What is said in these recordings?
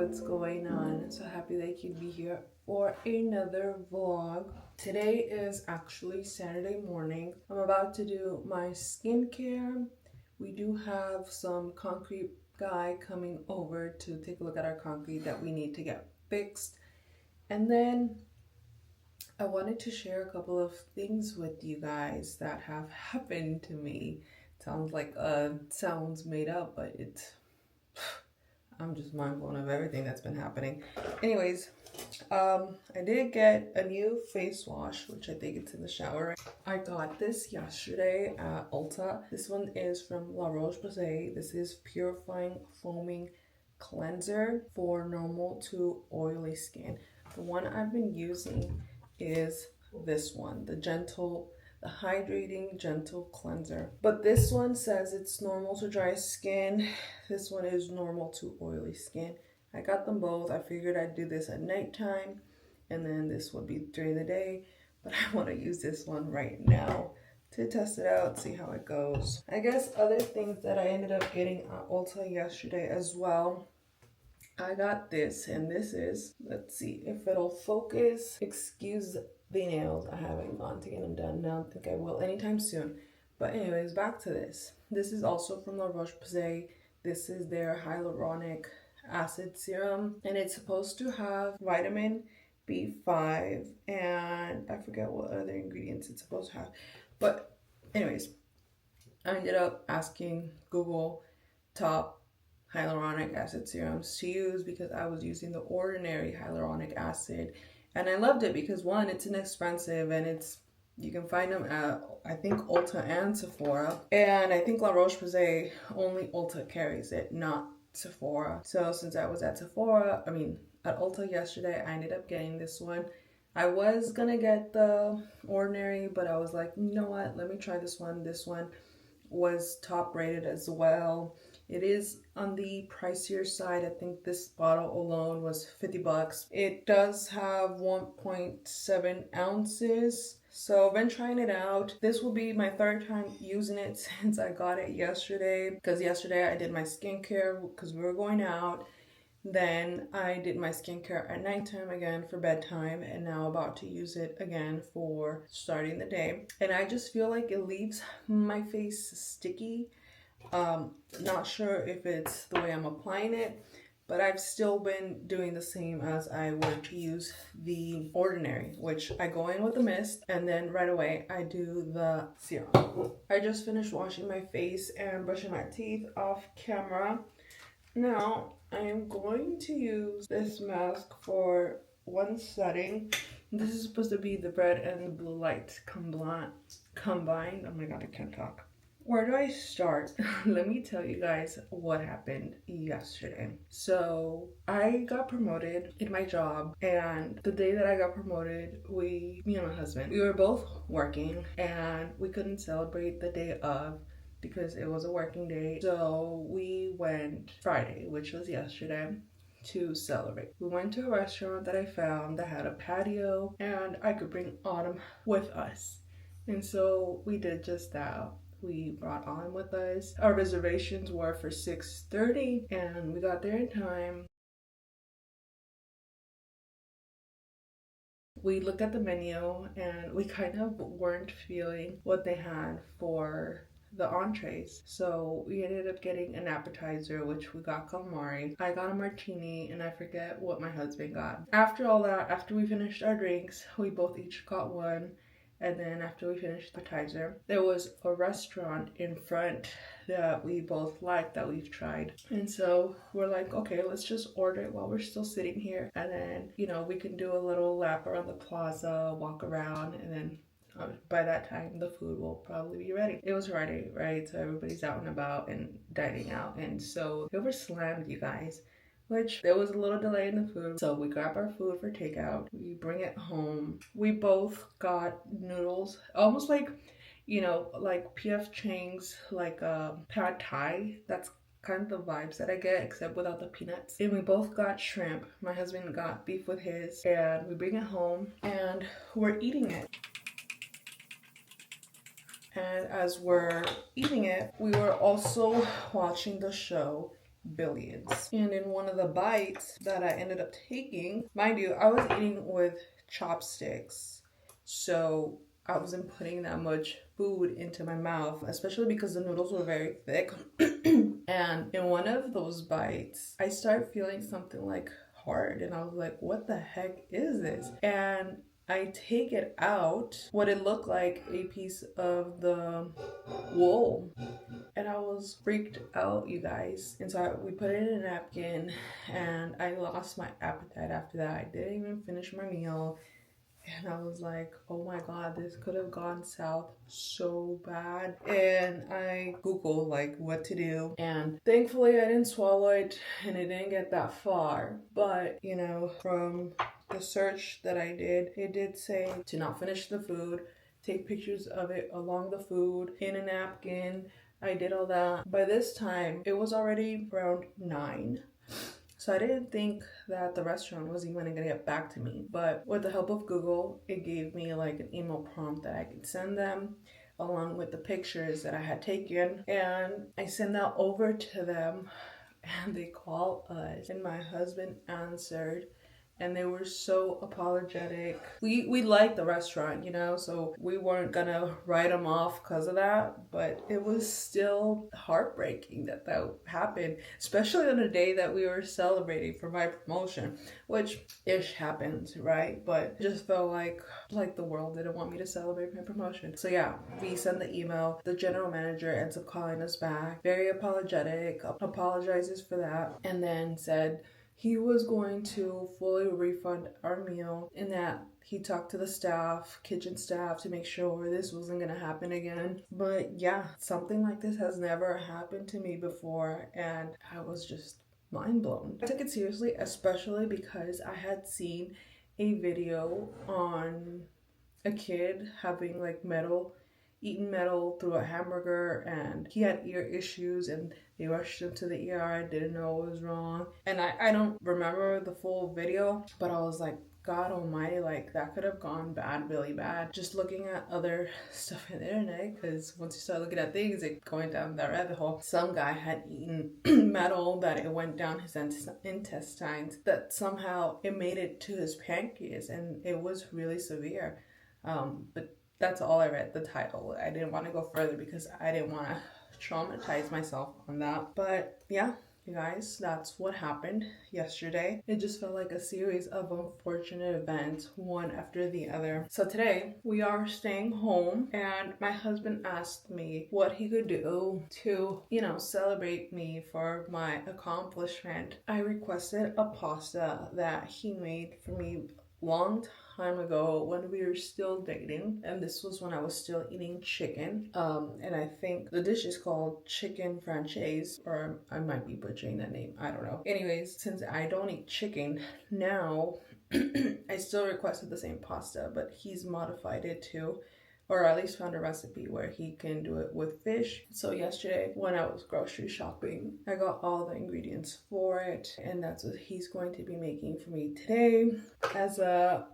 what's going on? So happy that you could be here for another vlog. Today is actually Saturday morning. I'm about to do my skincare. We do have some concrete guy coming over to take a look at our concrete that we need to get fixed. And then I wanted to share a couple of things with you guys that have happened to me. Sounds made up, but I'm just mind blown of everything that's been happening. Anyways, I did get a new face wash, which I think it's in the shower. I got this yesterday at Ulta. This one is from La Roche-Posay. This is Purifying Foaming Cleanser for normal to oily skin. The one I've been using is this one, the hydrating gentle cleanser. But this one says it's normal to dry skin. This one is normal to oily skin. I got them both. I figured I'd do this at nighttime and then this would be during the day, but I want to use this one right now to test it out, see how it goes. I guess other things that I ended up getting at Ulta yesterday as well. I got this, and this is, let's see if it'll focus. Excuse the nails. I haven't gone to get them done. I don't think I will anytime soon. But anyways, back to this. This is also from La Roche-Posay. This is their hyaluronic acid serum, and it's supposed to have vitamin B5 and I forget what other ingredients it's supposed to have. But anyways, I ended up asking Google top hyaluronic acid serums to use because I was using the ordinary hyaluronic acid, and I loved it because one, it's inexpensive and you can find them at I think Ulta and Sephora, and I think La Roche-Posay only Ulta carries it, not Sephora. So since I was at at Ulta yesterday, I ended up getting this one. I was gonna get the ordinary, but I was like, you know what, let me try this one. This one was top rated as well. It is on the pricier side. I think this bottle alone was 50 bucks. It does have 1.7 ounces. So I've been trying it out. This will be my third time using it since I got it yesterday. Because yesterday I did my skincare because we were going out. Then I did my skincare at nighttime again for bedtime, and now about to use it again for starting the day. And I just feel like it leaves my face sticky. Not sure if it's the way I'm applying it, but I've still been doing the same as I would to use the ordinary, which I go in with a mist and then right away I do the serum. I just finished washing my face and brushing my teeth off camera. Now I am going to use this mask for one setting. This is supposed to be the red and the blue light combined. Oh my god, I can't talk. Where do I start? Let me tell you guys what happened yesterday. So I got promoted in my job, and the day that I got promoted, me and my husband, we were both working and we couldn't celebrate the day of because it was a working day. So we went Friday, which was yesterday, to celebrate. We went to a restaurant that I found that had a patio and I could bring Autumn with us. And so we did just that. We brought Autumn with us. Our reservations were for 6:30 and we got there in time. We looked at the menu and we kind of weren't feeling what they had for the entrees. So we ended up getting an appetizer, which we got calamari. I got a martini and I forget what my husband got. After all that, after we finished our drinks, we both each got one. And then after we finished the appetizer, there was a restaurant in front that we both liked, that we've tried. And so we're like, okay, let's just order it while we're still sitting here. And then, we can do a little lap around the plaza, walk around, and then by that time the food will probably be ready. It was Friday, right? So everybody's out and about and dining out. And so it overslammed, you guys. Which there was a little delay in the food. So we grab our food for takeout. We bring it home. We both got noodles, almost like, like P.F. Chang's, like pad thai. That's kind of the vibes that I get, except without the peanuts. And we both got shrimp. My husband got beef with his, and we bring it home and we're eating it. And as we're eating it, we were also watching the show billions. And in one of the bites that I ended up taking, mind you, I was eating with chopsticks, so I wasn't putting that much food into my mouth, especially because the noodles were very thick. And in one of those bites, I started feeling something like hard, and I was like, what the heck is this? And I take it out, what it looked like a piece of the wool, and I was freaked out, you guys. And so we put it in a napkin, and I lost my appetite after that. I didn't even finish my meal. And I was like, oh my god, this could have gone south so bad. And I Googled like what to do. And thankfully I didn't swallow it and it didn't get that far. But, you know, from the search that I did, it did say to not finish the food, take pictures of it along the food in a napkin. I did all that. By this time, it was already around 9. So I didn't think that the restaurant was even gonna get back to me. But with the help of Google, it gave me like an email prompt that I could send them along with the pictures that I had taken. And I sent that over to them and they called us and my husband answered. And they were so apologetic. We liked the restaurant, you know, so we weren't gonna write them off because of that. But it was still heartbreaking that that happened, especially on a day that we were celebrating for my promotion, which ish happened, right? But it just felt like the world didn't want me to celebrate my promotion. So yeah, we sent the email. The general manager ends up calling us back, very apologetic, apologizes for that, and then said he was going to fully refund our meal and that he talked to the staff, kitchen staff, to make sure this wasn't going to happen again. But yeah, something like this has never happened to me before and I was just mind blown. I took it seriously, especially because I had seen a video on a kid having like eaten metal through a hamburger, and he had ear issues and they rushed him to the ER. I didn't know what was wrong. And I don't remember the full video, but I was like, God almighty, like that could have gone bad, really bad. Just looking at other stuff on the internet, because once you start looking at things, it's going down that rabbit hole. Some guy had eaten metal that it went down his intestines, that somehow it made it to his pancreas, and it was really severe. But that's all I read, the title. I didn't want to go further because I didn't want to traumatize myself on that. But yeah, you guys, that's what happened yesterday. It just felt like a series of unfortunate events, one after the other. So today we are staying home and my husband asked me what he could do to, you know, celebrate me for my accomplishment. I requested a pasta that he made for me long time ago when we were still dating, and this was when I was still eating chicken, and I think the dish is called chicken franchise, or I might be butchering that name, I don't know. Anyways, since I don't eat chicken now, I still requested the same pasta, but he's modified it too, or at least found a recipe where he can do it with fish. So yesterday when I was grocery shopping, I got all the ingredients for it, and that's what he's going to be making for me today as a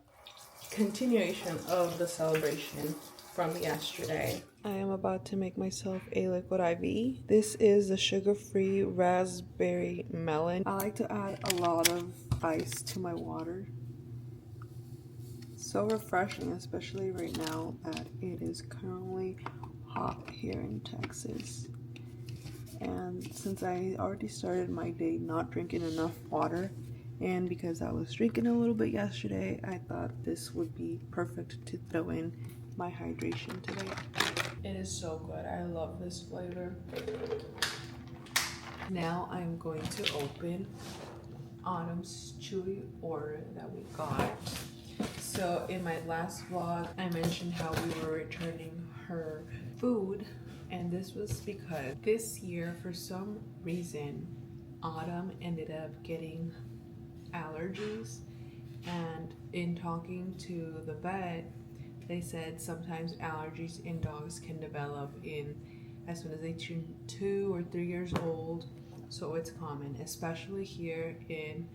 continuation of the celebration from yesterday. I am about to make myself a liquid IV. This is the sugar-free raspberry melon. I like to add a lot of ice to my water. So refreshing, especially right now that it is currently hot here in Texas. And since I already started my day not drinking enough water, and because I was drinking a little bit yesterday, I thought this would be perfect to throw in my hydration today. It is so good. I love this flavor. Now I'm going to open Autumn's chewy order that we got. So in my last vlog, I mentioned how we were returning her food, and this was because this year, for some reason, Autumn ended up getting allergies, and in talking to the vet, they said sometimes allergies in dogs can develop in as soon as they turn 2 or 3 years old. So it's common, especially here in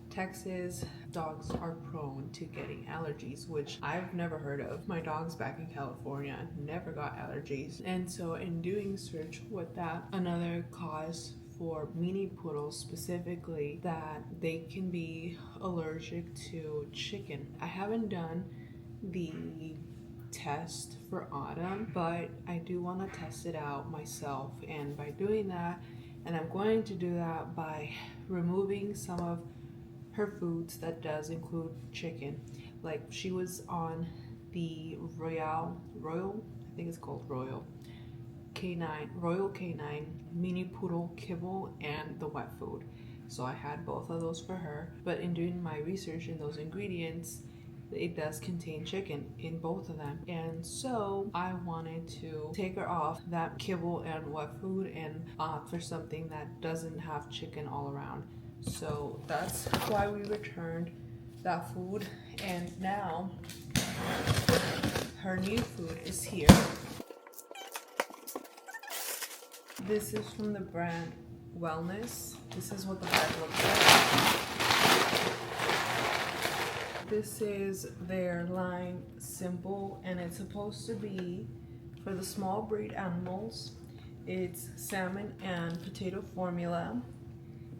Texas. Dogs are prone to getting allergies, which I've never heard of. My dogs back in California never got allergies. And so in doing search with that, another cause for mini poodles specifically that they can be allergic to chicken. I haven't done the test for Autumn, but I do want to test it out myself, and by doing that, and I'm going to do that by removing some of her foods that does include chicken. Like she was on the Royal, I think it's called Royal Canine mini poodle kibble and the wet food. So I had both of those for her, but in doing my research in those ingredients, it does contain chicken in both of them, and so I wanted to take her off that kibble and wet food and opt for something that doesn't have chicken all around. So that's why we returned that food, and now her new food is here. This is from the brand Wellness. This is what the bag looks like. This is their line Simple, and it's supposed to be for the small breed animals. It's salmon and potato formula,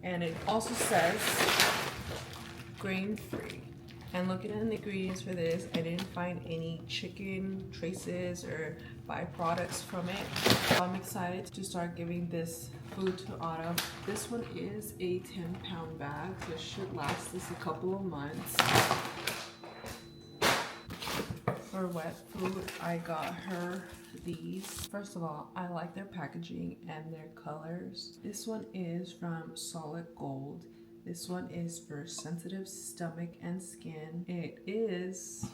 and it also says grain free. And looking at the ingredients for this, I didn't find any chicken traces or byproducts from it. So I'm excited to start giving this food to Autumn. This one is a 10-pound bag, so it should last us a couple of months. For wet food, I got her these. First of all, I like their packaging and their colors. This one is from Solid Gold. This one is for sensitive stomach and skin. It is,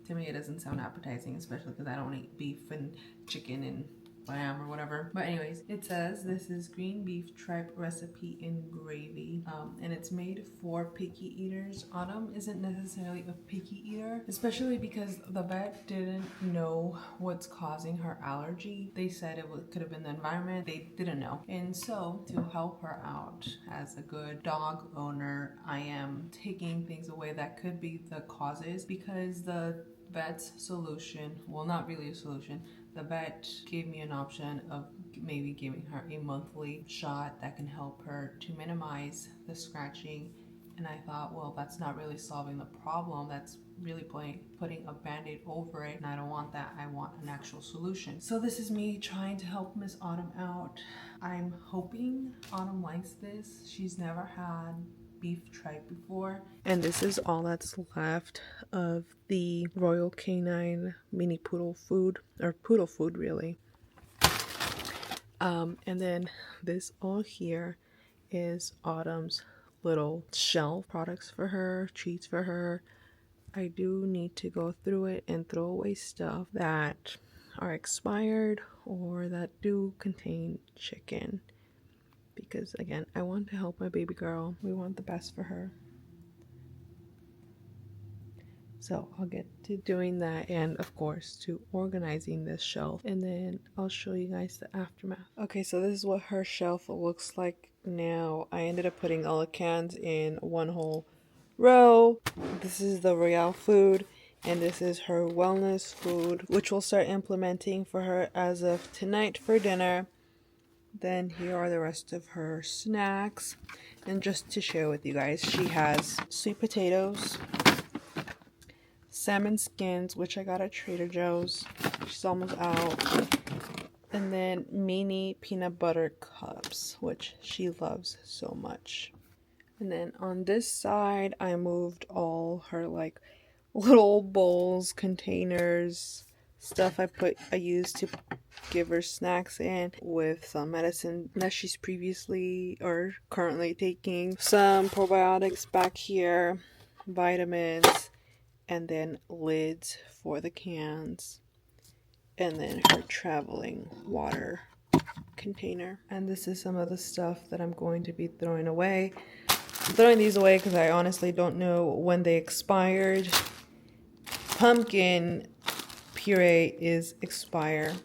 to me, it doesn't sound appetizing, especially because I don't eat beef and chicken and lamb or whatever. But anyways, it says this is green beef tripe recipe in gravy, and it's made for picky eaters. Autumn isn't necessarily a picky eater, especially because the vet didn't know what's causing her allergy. They said it could have been the environment. They didn't know. And so to help her out as a good dog owner, I am taking things away that could be the causes, because the vet's solution, well, not really a solution, the vet gave me an option of maybe giving her a monthly shot that can help her to minimize the scratching. And I thought, well, that's not really solving the problem. That's really putting a band-aid over it, and I don't want that. I want an actual solution. So this is me trying to help Miss Autumn out. I'm hoping Autumn likes this. She's never had beef tripe before, and this is all that's left of the Royal Canine mini poodle food, or poodle food really. And then this all here is Autumn's little shelf products for her, treats for her. I do need to go through it and throw away stuff that are expired or that do contain chicken, because again, I want to help my baby girl. We want the best for her. So I'll get to doing that, and of course to organizing this shelf, and then I'll show you guys the aftermath. Okay, so this is what her shelf looks like now. I ended up putting all the cans in one whole row. This is the Royale food, and this is her wellness food, which we'll start implementing for her as of tonight for dinner. Then here are the rest of her snacks, and just to share with you guys, she has sweet potatoes, salmon skins, which I got at Trader Joe's, she's almost out, and then mini peanut butter cups, which she loves so much. And then on this side, I moved all her like little bowls, containers, stuff I used to give her snacks in, with some medicine that she's previously or currently taking, some probiotics back here, vitamins, and then lids for the cans, and then her traveling water container. And this is some of the stuff that I'm going to be throwing away. I'm throwing these away because I honestly don't know when they expired. Pumpkin puree is expired.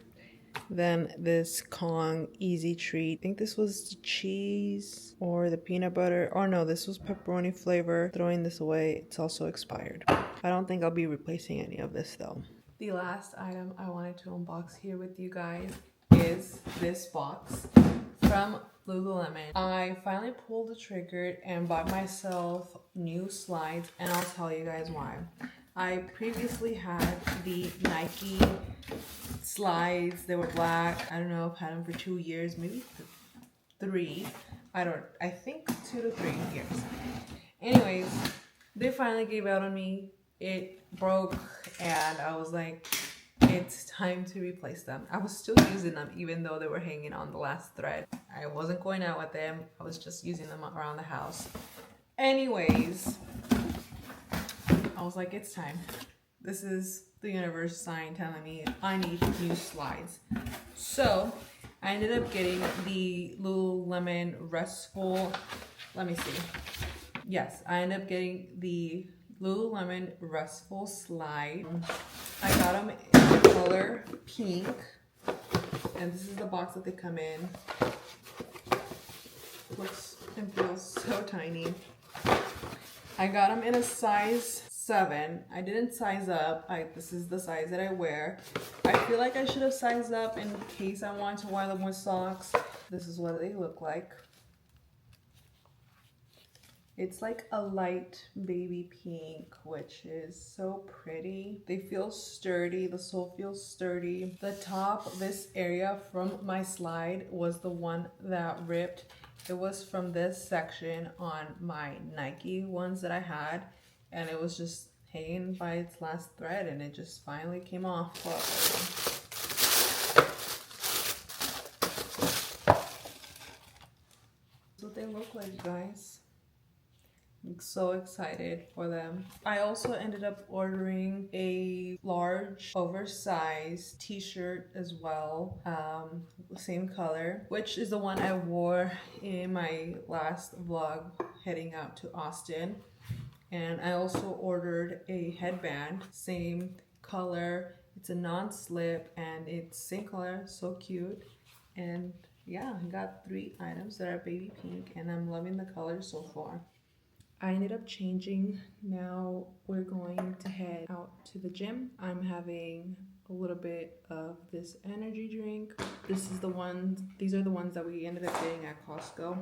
Then this Kong Easy Treat. I think this was the cheese or the peanut butter. Oh no, this was pepperoni flavor. Throwing this away. It's also expired. I don't think I'll be replacing any of this though. The last item I wanted to unbox here with you guys is this box from Lululemon. I finally pulled the trigger and bought myself new slides, and I'll tell you guys why. I previously had the Nike slides. They were black. I don't know, I've had them for 2 years, maybe 3. I think 2 to 3 years. Anyways, they finally gave out on me. It broke and I was like, it's time to replace them. I was still using them even though they were hanging on the last thread. I wasn't going out with them. I was just using them around the house. Anyways, I was like, it's time. This is the universe sign telling me I need new slides. So I ended up getting the Lululemon Restful. Let me see. Yes, I ended up getting the Lululemon Restful slide. I got them in the color pink, and this is the box that they come in. Looks and feels so tiny. I got them in a size 7. I didn't size up. This is the size that I wear. I feel like I should have sized up in case I want to wear them with socks. This is what they look like. It's like a light baby pink, which is so pretty. They feel sturdy. The sole feels sturdy. The top, this area from my slide was the one that ripped. It was from this section on my Nike ones that I had, and it was just hanging by its last thread, and it just finally came off. That's what they look like, guys. I'm so excited for them. I also ended up ordering a large oversized t-shirt as well, same color, which is the one I wore in my last vlog heading out to Austin. And I also ordered a headband, same color. It's a non-slip and it's same color, so cute. And yeah, I got 3 items that are baby pink, and I'm loving the color so far. I ended up changing. Now we're going to head out to the gym. I'm having a little bit of this energy drink. These are the ones that we ended up getting at Costco.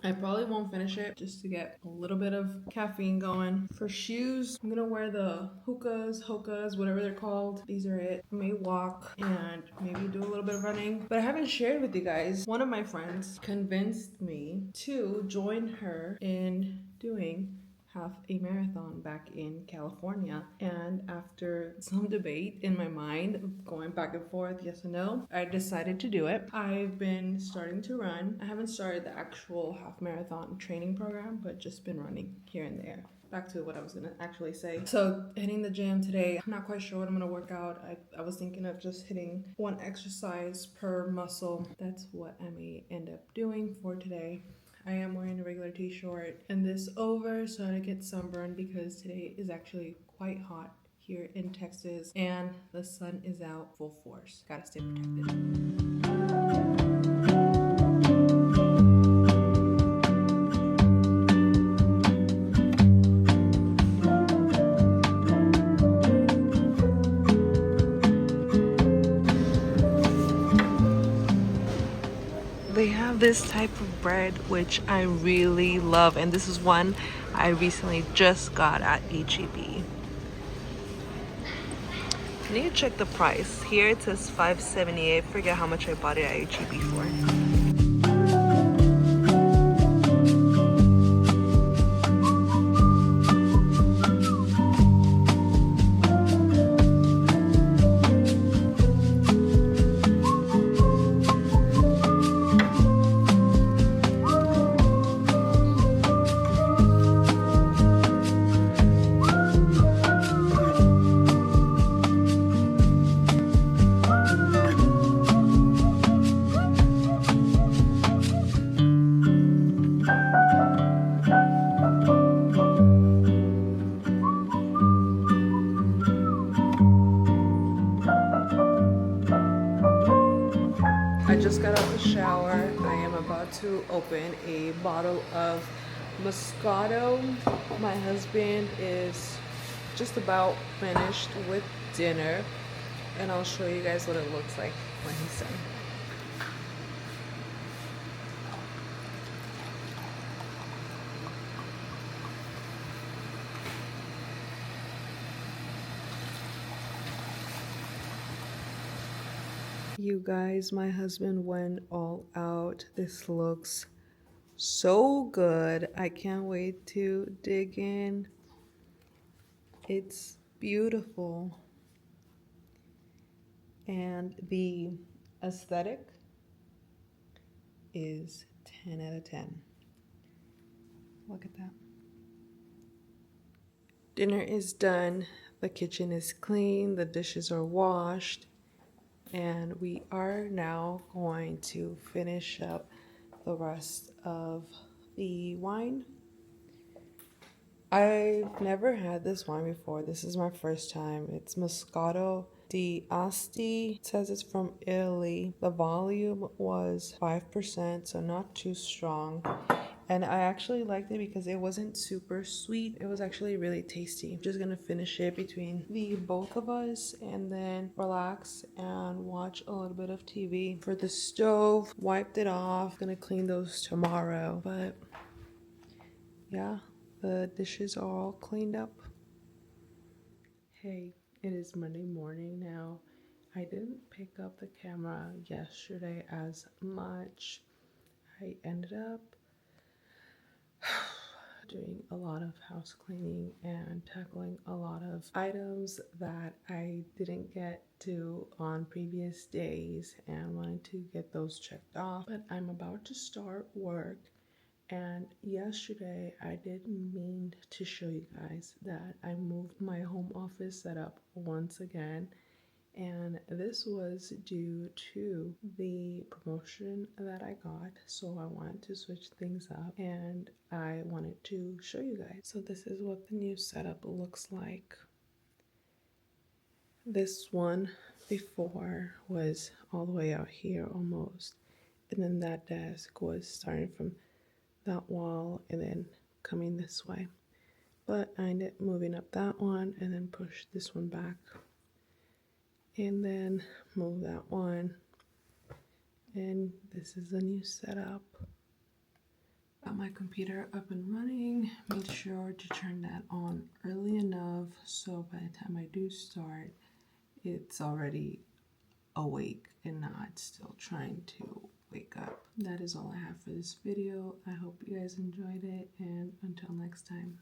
I probably won't finish it just to get a little bit of caffeine going. For shoes, I'm gonna wear the Hokas, whatever they're called. These are it. I may walk and maybe do a little bit of running, but I haven't shared with you guys. One of my friends convinced me to join her in doing half a marathon back in California, and after some debate in my mind, going back and forth, yes and no, I decided to do it. I've been starting to run. I haven't started the actual half marathon training program, but just been running here and there. Back to what I was gonna actually say. So hitting the gym today, I'm not quite sure what I'm gonna work out. I was thinking of just hitting 1 exercise per muscle. That's what I may end up doing for today. I am wearing a regular t-shirt and this over so I don't get sunburned, because today is actually quite hot here in Texas and the sun is out full force. Gotta stay protected. They have this type of bread which I really love, and this is one I recently just got at HEB. I need to check the price. Here it says $5.78. I forget how much I bought it at HEB for. I just got out of the shower. I am about to open a bottle of Moscato. My husband is just about finished with dinner, and I'll show you guys what it looks like when he's done. You guys, my husband went all out. This looks so good. I can't wait to dig in. It's beautiful. And the aesthetic is 10 out of 10. Look at that. Dinner is done. The kitchen is clean. The dishes are washed. And we are now going to finish up the rest of the wine. I've never had this wine before. This is my first time. It's Moscato di Asti. It says it's from Italy. The volume was 5%, so not too strong. And I actually liked it because it wasn't super sweet. It was actually really tasty. I'm just gonna finish it between the both of us and then relax and watch a little bit of TV. For the stove, wiped it off. Gonna clean those tomorrow, but yeah, the dishes are all cleaned up. Hey, it is Monday morning now. I didn't pick up the camera yesterday as much. I ended up doing a lot of house cleaning and tackling a lot of items that I didn't get to on previous days and wanted to get those checked off. But I'm about to start work, and yesterday I did mean to show you guys that I moved my home office setup once again. And this was due to the promotion that I got, so I wanted to switch things up and I wanted to show you guys. So this is what the new setup looks like. This one before was all the way out here almost, and then that desk was starting from that wall and then coming this way. But I ended up moving up that one and then push this one back. And then move that one, and this is the new setup. Got my computer up and running. Made sure to turn that on early enough so by the time I do start, it's already awake and not still trying to wake up. That is all I have for this video. I hope you guys enjoyed it, and until next time.